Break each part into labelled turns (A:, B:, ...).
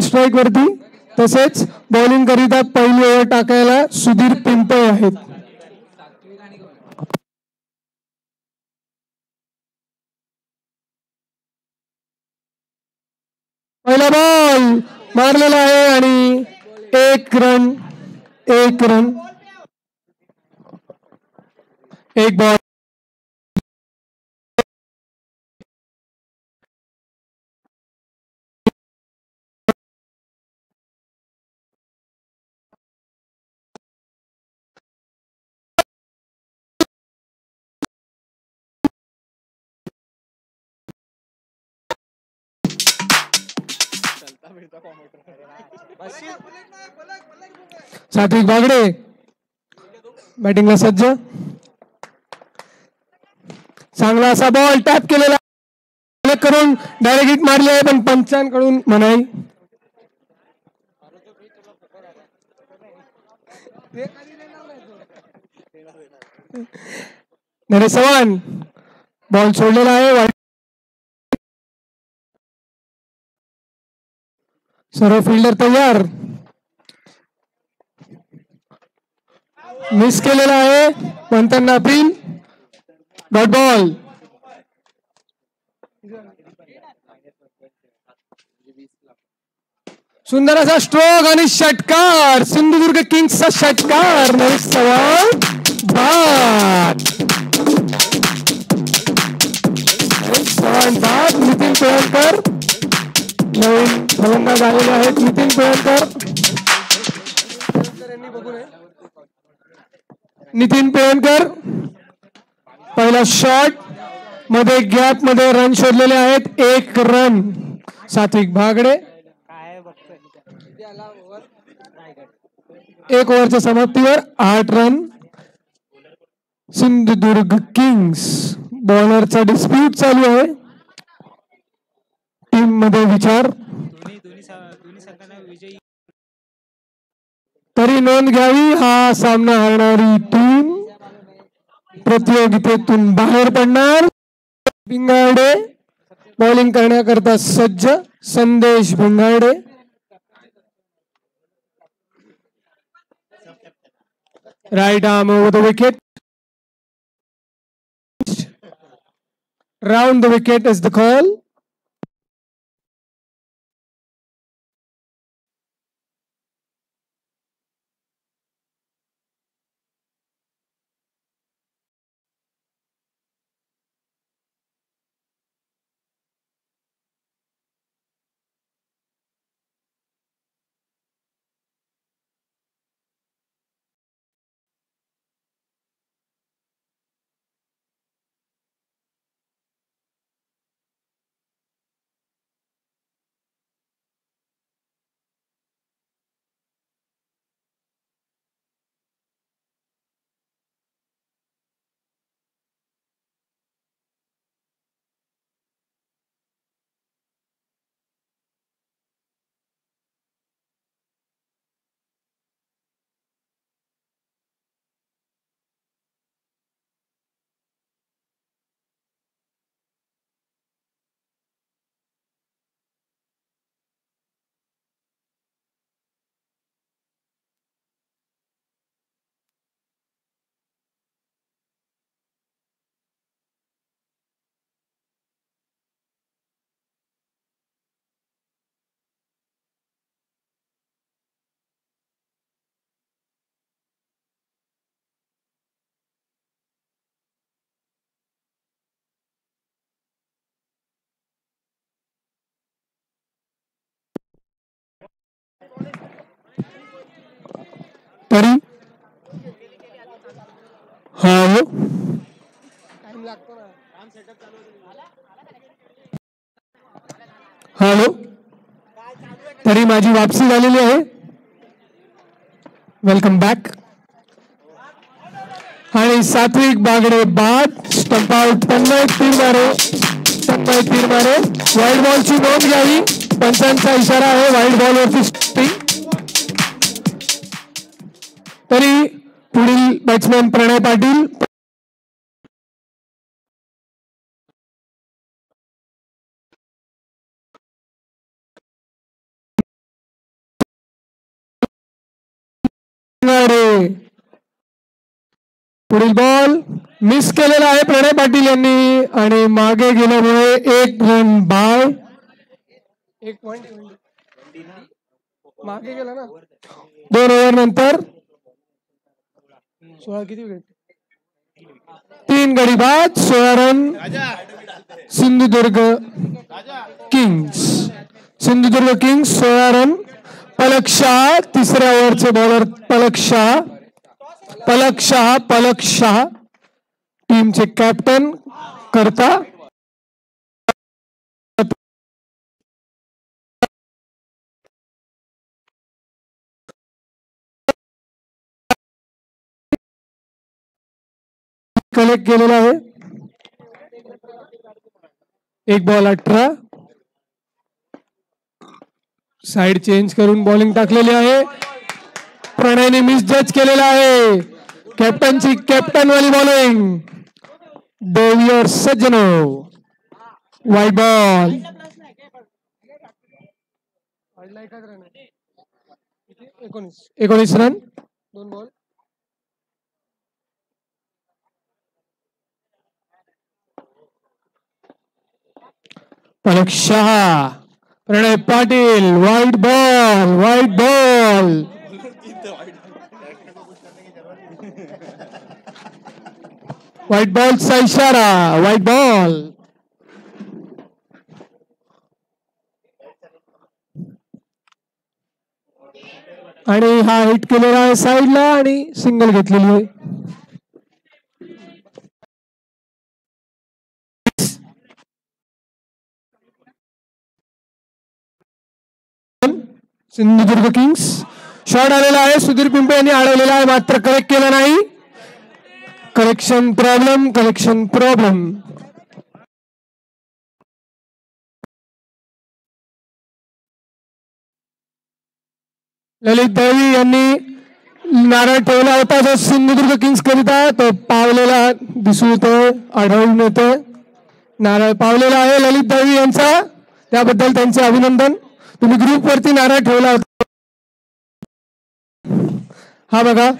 A: Strike वरती. तसेच bowling करिता पहिली ओव्हर टाकायला सुधीर पिंपळे आहेत. पहिला बॉल मारलेला आहे आणि 1 रन. 1 रन. 1 बॉल. सात्विक बागडे बॅटिंगला सज्ज. चांगला असा बॉल टॅप केलेला करून डायरेक्ट हिट मारली आहे, पण पंचांकडून मनाई. नरेश चव्हाण बॉल सोडलेला आहे. सर्व फिल्डर तयार. मिस केलेला आहे. पंतांना अपील. Dot ball. सुंदर असा स्ट्रोक आणि षटकार. सिंधुदुर्ग किंग्सचा षटकार. नरेश चव्हाण बाद. बाद. नितीन पिळवणकर नवीन फलंदाज आलेले आहेत. नितीन पिळवणकर. नितीन पिळवणकर पहिला शॉट मध्ये गॅप मध्ये रन शोधलेले आहेत. 1 रन. सात्विक भागडे 1 ओव्हरच्या समाप्तीवर 8 रन. सिंधुदुर्ग किंग्स बॉलरचा डिस्प्यूट चालू आहे. टीम मध्ये विचार. तरी नोंद घ्यावी, हा सामना हरणारी टीम प्रतियोगितेतून बाहेर पडणार. भिंगाडे बॉलिंग करण्याकरता सज्ज. Sandesh Bhingade. Right arm over the wicket. Round the wicket is the call. तरी हॅलो हॅलो तरी माझी वापसी झालेली आहे. Welcome back. आणि सात्विक बागडे बाद. Stump out. तन्मय तीर मारे. वाईड बॉलची नोंद घ्यावी. पंचांचा इशारा आहे. वाईड बॉलवरची स्टिंग. तरी पुढील बॅट्समॅन प्रणय पाटील. मिस केलेला आहे प्रणय पाटील यांनी आणि मागे गेल्यामुळे 1 रन बाय 1 पॉइंट मागे गेला ना 2 ओव्हर नंतर 16 किती विकेट 3 गडी बाद 16 रन सिंधुदुर्ग किंग्स 16 रन पलक शाह तिसऱ्या ओव्हरचे बॉलर पलक शाह टीमचे कॅप्टन करता कलेक्ट केलेला आहे 1 बॉल 18 साइड चेंज करून बॉलिंग टाकलेली आहे प्रणयने मिस जज केलेला आहे कॅप्टनची कॅप्टन वाली बॉलिंग देवियर सज्जनो वाईट बॉल 19 रन 2 बॉल पलक शाह प्रणय पाटील वाईट बॉलचा इशारा वाईट बॉल आणि हा हिट केलेला आहे साईडला आणि सिंगल घेतलेली आहे सिंधुदुर्ग किंग्स शॉट आलेला आहे सुधीर पिंपे यांनी अडवलेला आहे मात्र करेक्ट केला नाही कलेक्शन प्रॉब्लेम ललित दळवी यांनी नारळ ठेवला होता जो सिंधुदुर्ग किंग्स करिता तो पावलेला दिसून येतोय आढळून येतोय नारळ पावलेला आहे ललित दळवी यांचा त्याबद्दल त्यांचे अभिनंदन तुम्ही ग्रुप वरती नारळ ठेवला होता हा बघा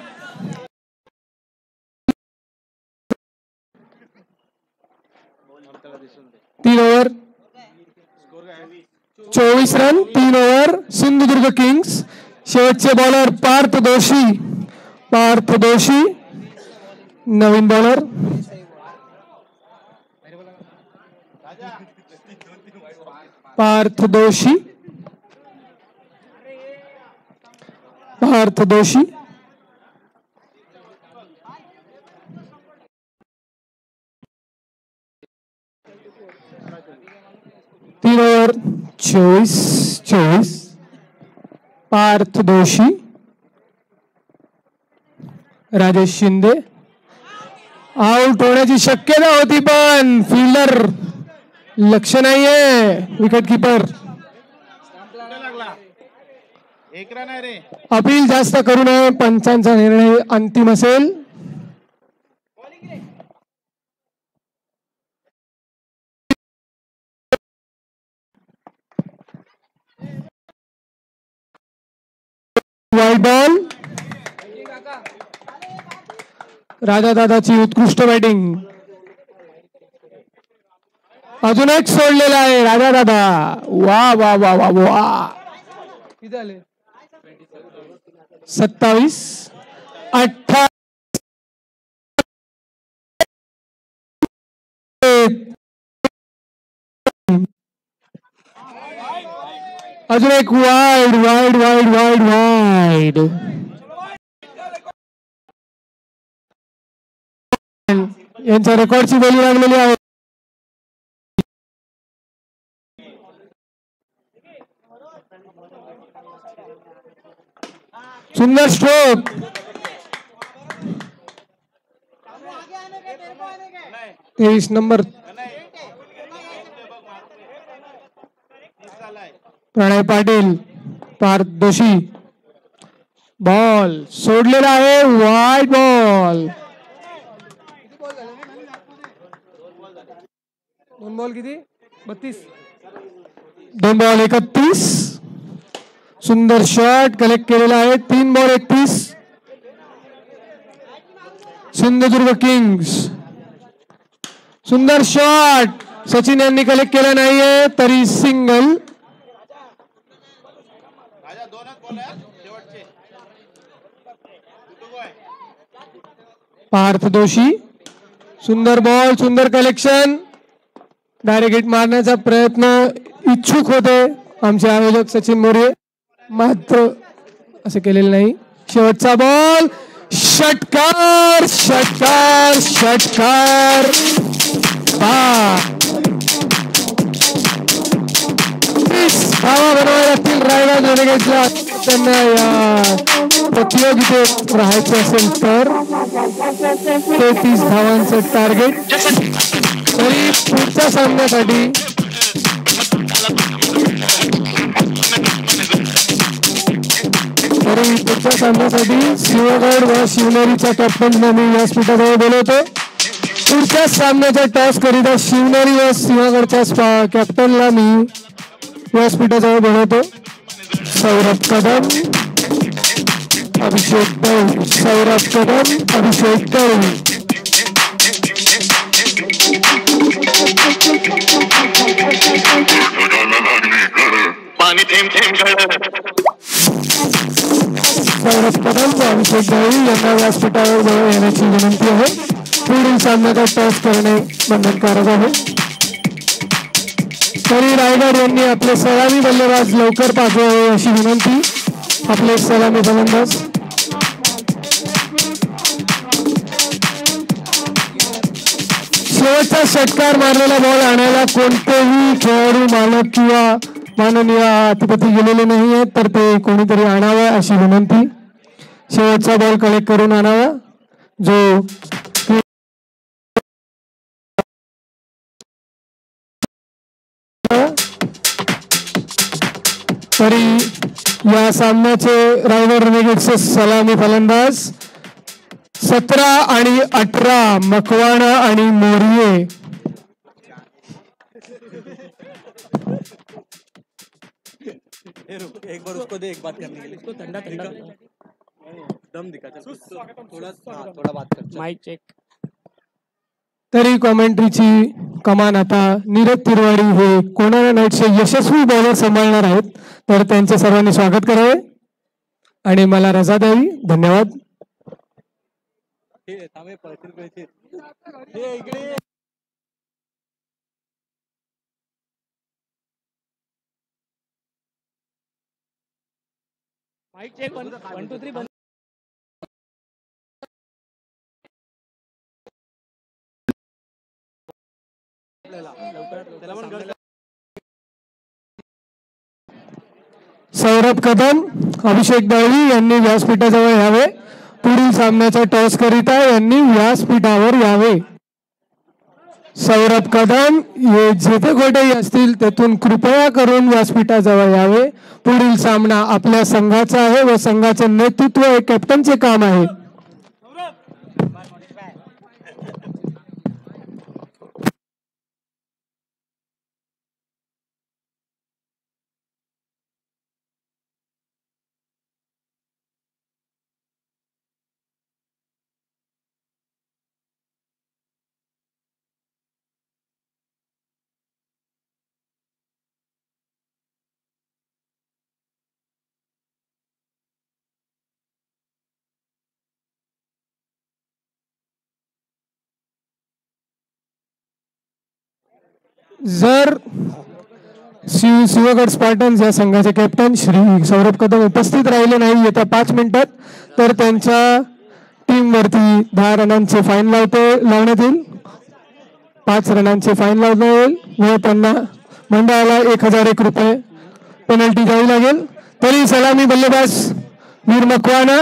A: 3 over 24 run 3 over Sindhudurg Kings शेवटचे बॉलर पार्थ दोशी नवीन bowler Parth Doshi 3 over 24 Parth Doshi Rajesh Shinde out होण्याची शक्यता होती पण फिल्डर लक्ष नाहीये विकेट कीपर अपील जास्त करू नये पंचांचा निर्णय अंतिम असेल वाईट बॉल राजा दादाची उत्कृष्ट बॅटिंग अजून एक सोडलेला आहे राजा दादा वा वा वा वा वा 27 18 अजून एक wide wide wide wide wide यांच्या रेकॉर्डची बोली लागलेली आहे सुंदर स्ट्रोक 23 नंबर प्रणय पाटील पार्थ दोशी बॉल सोडलेला आहे वाईड बॉल 2 बॉल किती 32 2 बॉल 31 सुंदर शॉट कलेक्ट केलेला आहे 3 बॉल 31 सिंधुदुर्ग किंग्स सुंदर शॉट सचिन यांनी कलेक्ट केला नाहीये तरी सिंगल. पार्थ दोषी सुंदर बॉल सुंदर कलेक्शन. डायरेक्ट हिट मारण्याचा प्रयत्न इच्छुक होते आमचे आयोजक सचिन मोरे मात्र असे केलेले नाही. शेवटचा बॉल षटकार षटकार षटकार. धावा बनवायला लागतील रायगड रेनेगेड्सला त्यांना या प्रतियोगितेत राहायचं असेल तर 33 धावांचं टार्गेट. तरी पुढच्या सामन्यासाठी सिंहगड व शिवनेरीच्या कॅप्टनना मी व्यासपीठाजवळ बोलवतो. पुढच्या सामन्याचा टॉस करिता शिवनेरी व सिंहगडच्या कॅप्टनला मी व्यासपीठाजवळ बोलवतो. सौरभ कदम अभिषेक दळवी. सौरभ कदम अभिषेक दळवी. सौरभ कदम व अभिषेक दळवी यांना व्यासपीठावर जवळ येण्याची विनंती आहे. पुढील सामन्याचा टॉस करणे बंधनकारक आहे. तरी रायगड यांनी आपले सलामी बल्लेबाज लवकर पाठवावे अशी विनंती. आपले सलामी फलंदाज शेवटचा षटकार मारलेला बॉल आणायला कोणतेही खेळाडू मालक किंवा माननीय अधिपती गेलेले नाही आहेत तर ते कोणीतरी आणावं अशी विनंती. शेवटचा बॉल कलेक्ट करून आणावा जो तरी या सामन्याचे रायगड रेनेगेड्सचे सलामी फलंदाज 17 आणि 18 मकवाना आणि मोरिये.
B: एक बार उसको दे एक बात करने के लिए. उसको ठंडा ठंडा दम दिखा थोड़ा बात कर.
C: Mic check.
A: तरी कॉमेंट्रीची कमान आता नीरज तिरवाडी हे कोणाला नाईटचे यशस्वी बॉलर सांभाळणार आहेत तर त्यांचे सर्वांनी स्वागत करावे आणि मला रजा द्यावी. धन्यवाद.
C: माइक चेक 1 2 3
A: सौरभ कदम अभिषेक दळवी यांनी व्यासपीठाजवळ यावे. पुढील सामन्याचा टॉस करिता यांनी व्यासपीठावर यावे. सौरभ कदम हे जेथे कोठेही असतील तेथून कृपया करून व्यासपीठाजवळ यावे. पुढील सामना आपल्या संघाचा आहे व संघाचे नेतृत्व हे कॅप्टनचे काम आहे. जर सिंहगड स्पार्टन्स या संघाचे कॅप्टन श्री सौरभ कदम उपस्थित राहिले नाही येत्या 5 मिनिटात तर त्यांच्या टीम वरती 10 रनांचे फाईन लावण्यात येईल. 5 रनांचे फाईन लावण्यात येईल व त्यांना मंडळाला 1001 रुपये पेनल्टी द्यावी लागेल. तरी सलामी बल्लेबाज वीर मकवाना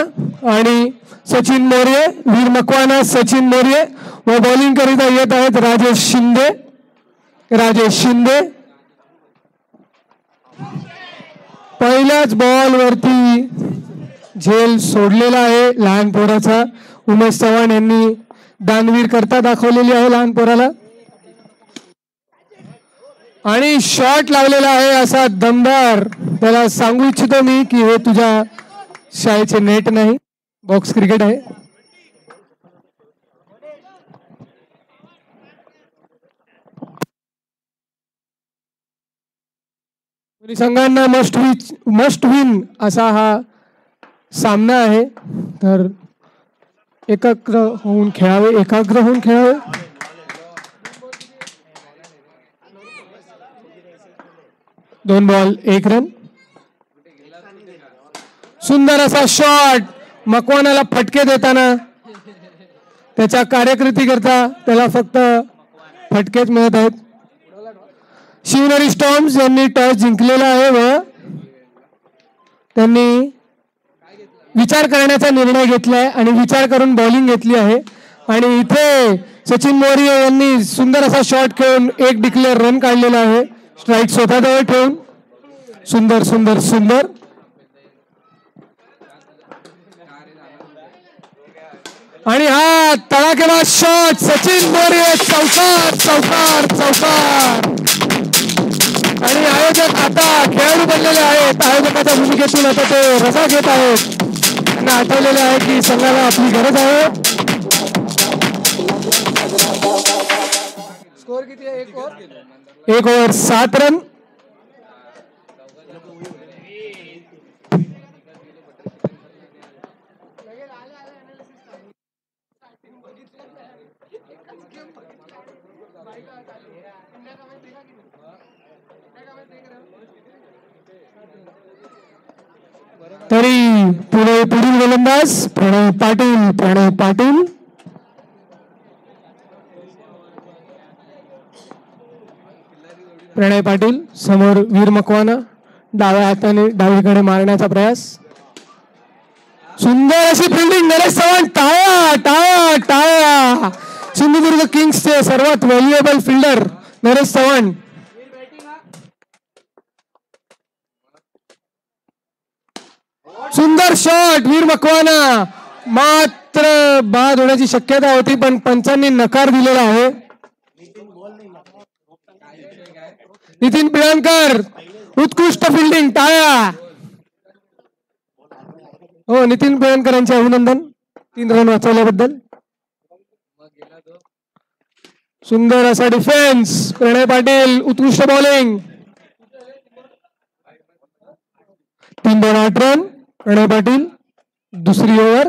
A: आणि सचिन मोरे. वीर मकवाना सचिन मोरे व बॉलिंग करिता येत आहेत राजेश शिंदे. पहिल्याच बॉल वरती झेल सोडलेला आहे लहान पोराचा. उमेश चव्हाण यांनी दानवीर करता दाखवलेली आहे लहान पोराला आणि शॉट लावलेला आहे असा दमदार. त्याला सांगू इच्छितो मी की हे तुझ्या शाळेचे नेट नाही बॉक्स क्रिकेट आहे. संघांना मस्ट विन असा हा सामना आहे. तर एकाग्र होऊन खेळावे. दोन बॉल 1 रन. सुंदर असा शॉट मकवानाला फटके देताना त्याच्या कार्यकृती करता त्याला फक्त फटकेच मिळत आहेत. शिवनेरी स्टॉर्म्स यांनी टॉस जिंकलेला आहे व त्यांनी विचार करण्याचा निर्णय घेतलाय आणि विचार करून बॉलिंग घेतली आहे. आणि इथे सचिन मोरे यांनी सुंदर असा शॉट खेळून एक डिक्लेअर रन काढलेला आहे. स्ट्राईक स्वतःजवळ ठेवून सुंदर आणि हा तडाखेबाज शॉट सचिन मोरे चौकार. आणि आयोजक आता खेळाडू बनलेले आहेत. आयोजकाच्या भूमिकेतून आता ते रजा घेत आहेत. त्यांना आठवलेले आहे की संघाला आपली गरज आहे. स्कोर किती आहे? 1 ओव्हर 7 रन. तरी पुढील गोलंदाज प्रणय पाटील. प्रणय पाटील समोर वीर मकवाना डाव्या हाताने डावीकडे मारण्याचा प्रयास. सुंदर अशी फिल्डिंग नरेश चव्हाण. टाळ्या. सिंधुदुर्ग किंग्सचे सर्वात व्हॅल्युएबल फिल्डर नरेश चव्हाण. सुंदर शॉट वीर मकवाना. मात्र बाद होण्याची शक्यता होती पण पंचांनी नकार दिलेला आहे. नितीन पिळणकर उत्कृष्ट फिल्डिंग. टाळ्या. हो, नितीन पिळणकर यांचे अभिनंदन 3 रन वाचवल्याबद्दल. सुंदर असा डिफेन्स प्रणय पाटील. उत्कृष्ट बॉलिंग. 3-2-8 रन. प्रणय पाटील दुसरी ओव्हर.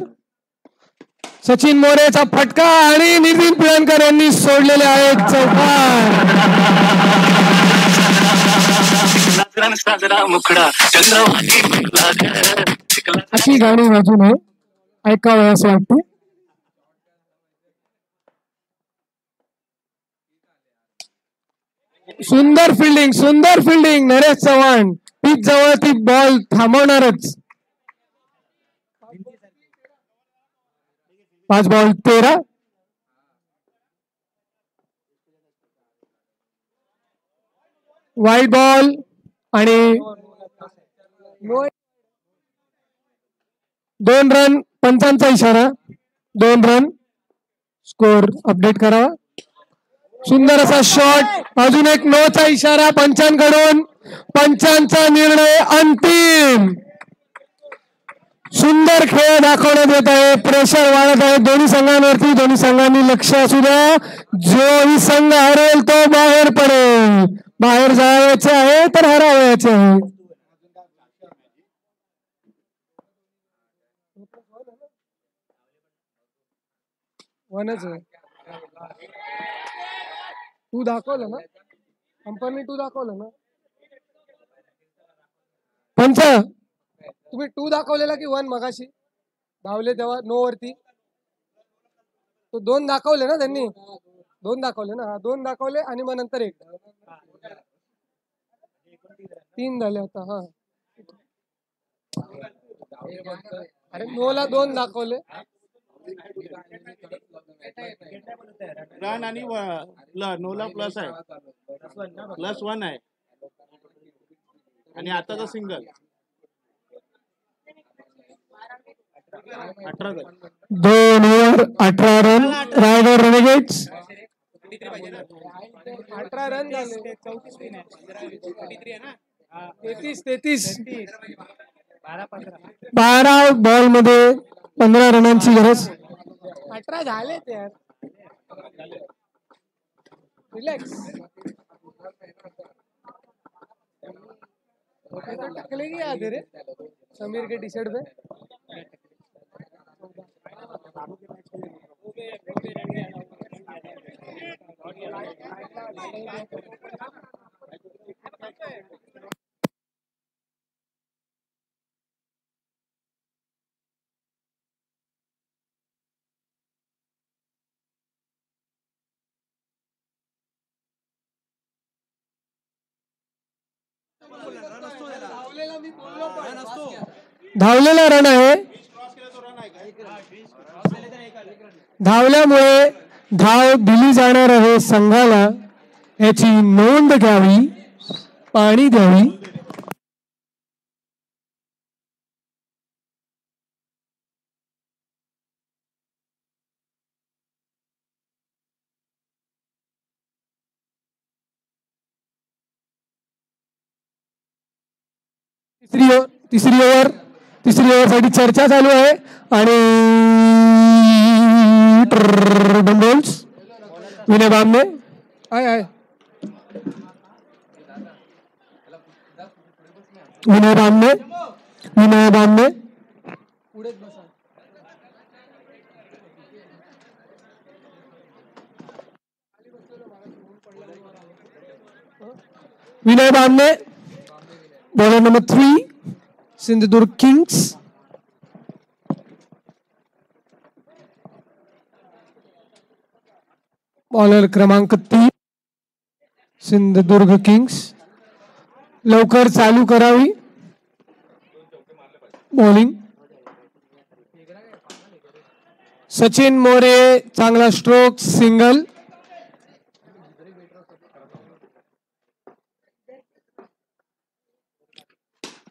A: सचिन मोरेचा फटका आणि नितीन पिळणकर यांनी सोडलेले आहेत चौकार. अशी गाणी वाजून ऐकावं असं वाटतं. सुंदर फिल्डिंग नरेश चव्हाण. पिच जवळ ती बॉल थांबवणारच. 5 बॉल 13. वाईड बॉल आणि 2 रन. पंचांचा इशारा 2 रन. स्कोर अपडेट करावा. सुंदर असा शॉट. अजून एक नोचा इशारा पंचांकडून. पंचांचा निर्णय अंतिम. सुंदर खेळ दाखवण्यात येत आहे. प्रेशर वाढत आहे दोन्ही संघांवरती. दोन्ही संघांनी लक्ष असू द्या. जोही संघ हरेल तो बाहेर पडेल. बाहेर जायचे आहे तर हरावायचे आहे. तू दाखवलं ना अंपायरने. तू दाखवलं ना पंच. तुम्ही 2 दाखवलेला की 1 मगाशी धावले तेव्हा 9 वरती. तो 2 दाखवले ना त्यांनी. 2 दाखवले ना. 2 दाखवले आणि मग नंतर 1. 3 झाले आता. हा अरे 9 ला 2 दाखवले.
D: रन आणि 9 ला प्लस आहे. +1 आहे आणि आताचा single 18 run.
A: 2 over 18 run. Raigad Renegades 18 run झाले. 33 12 बॉल मध्ये 15 रनांची गरज. 18 झाले ते यार. रिलॅक्स. टकले की आधे रे समीर के टी शर्ट पे धावलेला रन आहे. धावल्यामुळे धाव दिली जाणार आहे संघाला, याची नोंद घ्यावी, पाणी द्यावी. तिसरी ओव्हर साठी चर्चा चालू आहे आणि विनय बामणे आहे Vinay Bamne Vinay Bamne bowler number 3 Sindhudurg Kings. Bowler क्रमांक 3 सिंधुदुर्ग किंग्स लवकर चालू करावी बॉलिंग. सचिन मोरे चांगला स्ट्रोक सिंगल.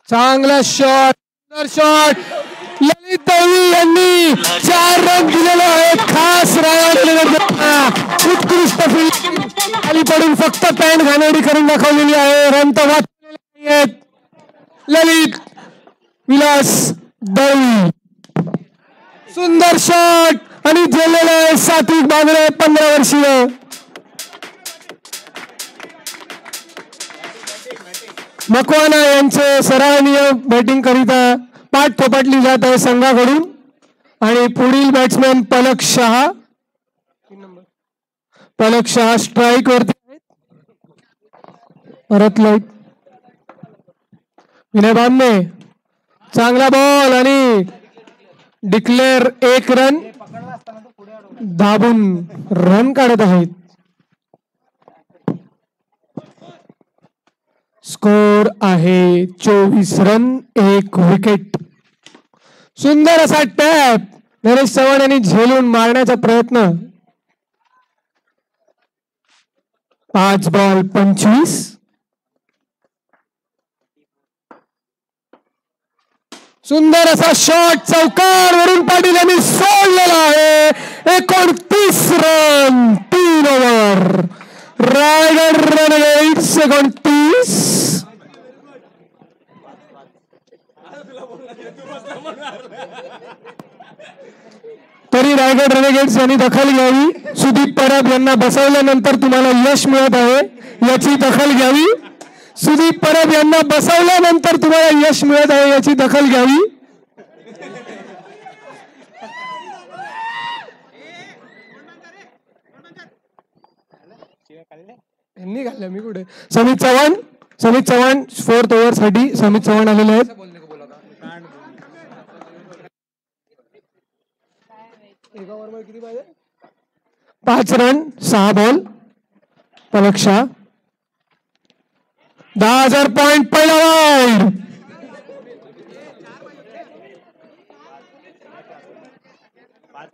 A: चांगला शॉट, सुंदर शॉट. ललित दळवी यांनी 4 रन दिलेले आहेत. खास उत्कृष्ट फील्डिंग खाली पडून फक्त पॅन्ट घाणेरडी करून दाखवलेली आहे. रन तर वाचलेले आहेत. ललित विलास दळवी सुंदर शॉट आणि झेललेला आहे सात्विक बागडे 15 वर्षीय. मकवाना यांचे सराहनीय बॅटिंग करिता पाठ थोपटली जात आहे संघाकडून आणि पुढील बॅट्समॅन पलक शहा स्ट्राईक वरती आहेत. परत लाईट विनय बामणे चांगला बॉल आणि डिक्लेअर 1 रन दाबून रन काढत आहेत. स्कोर आहे 24 रन 1 विकेट. सुंदर असा टॅप नरेश चव्हाण यांनी झेलून मारण्याचा प्रयत्न. 5 बॉल 25. सुंदर असा शॉट चौकार वरून पाटील यांनी सोडलेला आहे. 29 रन 3 ओव्हर. रायगड रेनेगेड्स 29. तरी रायगड रेनेगेड्स यांनी दखल घ्यावी. सुदीप परब यांना बसवल्यानंतर तुम्हाला यश मिळत आहे याची दखल घ्यावी. सुदीप परब यांना बसवल्यानंतर तुम्हाला यश मिळत आहे याची दखल घ्यावी. यांनी घालल्या मी कुठे. समित चव्हाण 4th ओव्हर साठी समित चव्हाण आलेले आहेत. 5 रन 6 बॉल. पलक शाह 10,000 पॉइंट पहिला वाईड.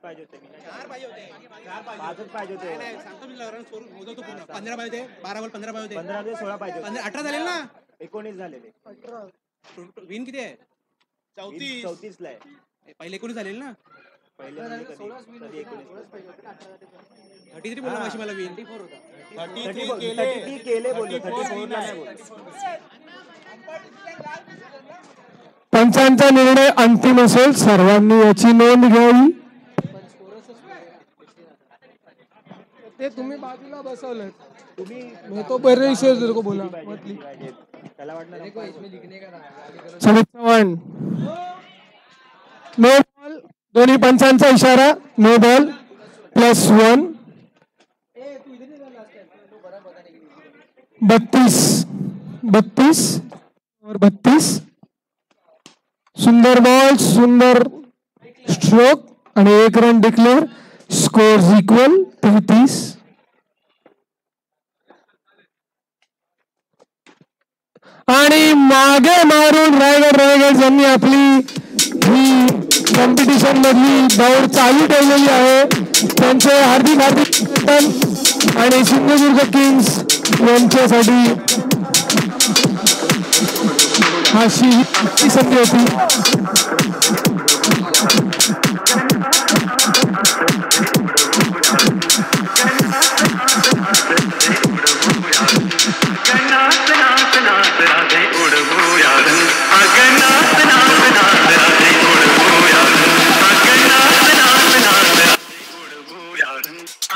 B: पाहिजे होते 15 पाहिजे 12 बॉल 15 पाहिजे 15 16 पाहिजे 18 झाले ना 19 झालेले. विन किती आहे 34 ला आहे. पहिले 19 झालेले ना. पहिले 33 बोलला माशी मला विन 33 केले बोललो 34 नाही बोललो.
A: पंचांचा निर्णय अंतिम असेल. सर्वांनी याची नोंद घ्यावी. ते तुम्ही बाजूला बसवलं मैं तो पहले ही शेर तेरे को बोला मत लिख.
B: त्याला वाटलं
A: समीर चव्हाण नो बॉल. दोन्ही पंचांचा इशारा नो बॉल +1. 32 और 32. सुंदर बॉल सुंदर स्ट्रोक आणि 1 रन डिक्लेअर. Scores equal 33. आणि मागे मारून रायगड यांनी आपली ही कॉम्पिटिशन मधली दौड चालू ठेवलेली आहे. त्यांचे हार्दिक अभिनंदन. आणि सिंधुदुर्ग किंग्स यांच्यासाठी ही संधी होती.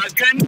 E: Again.